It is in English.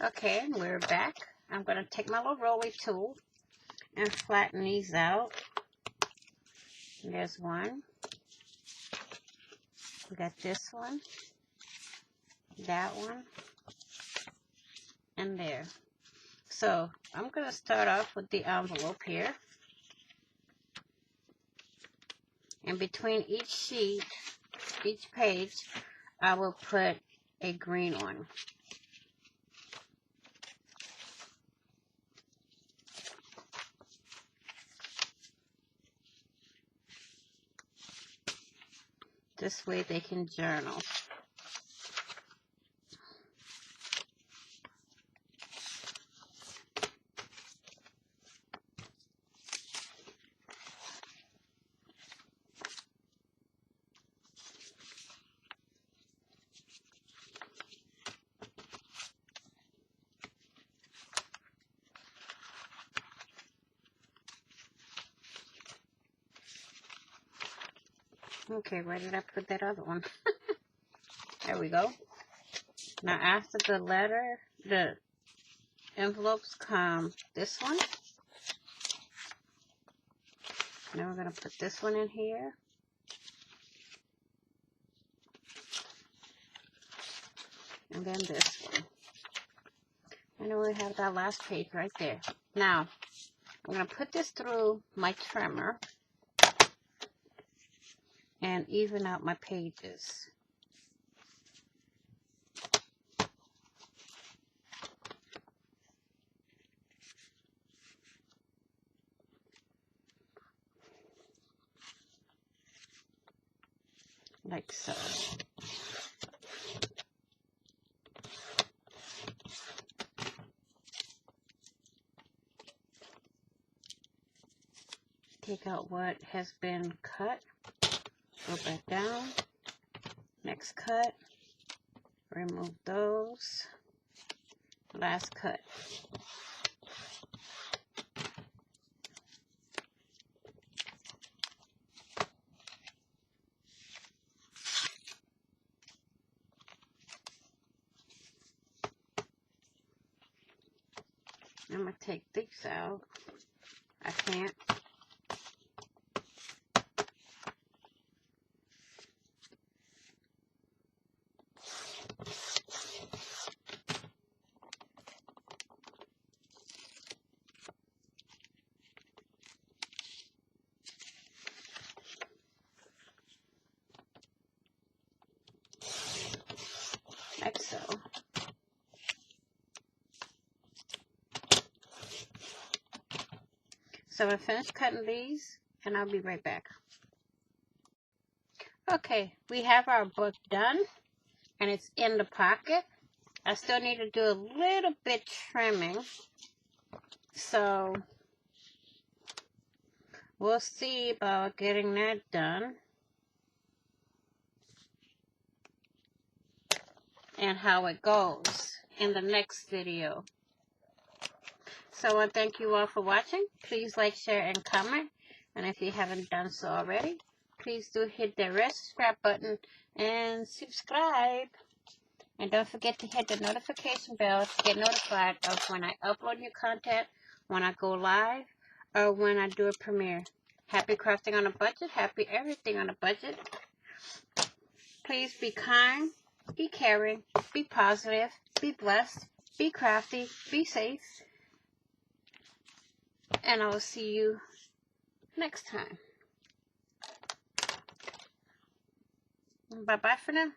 Okay, we're back. I'm going to take my little rolly tool and flatten these out. There's one. We got this one, that one, and there. So I'm going to start off with the envelope here. And between each sheet, each page, I will put a green one. This way they can journal. Okay, where did I put that other one? There we go. Now after the envelopes come this one. Now we're going to put this one in here. And then this one. And then we have that last page right there. Now, I'm going to put this through my trimmer and even out my pages. Like so. Take out what has been cut. Go back down. Next cut. Remove those. Last cut. I'm going to take these out. I can't. Like so. So I finished cutting these, and I'll be right back. Okay, we have our book done, and it's in the pocket. I still need to do a little bit trimming, so we'll see about getting that done and how it goes in the next video. So I want to thank you all for watching. Please like, share, and comment. And if you haven't done so already, please do hit the red subscribe button and subscribe. And don't forget to hit the notification bell to get notified of when I upload new content, when I go live, or when I do a premiere. Happy crafting on a budget. Happy everything on a budget. Please be kind, be caring, be positive, be blessed, be crafty, be safe. And I will see you next time. Bye-bye for now.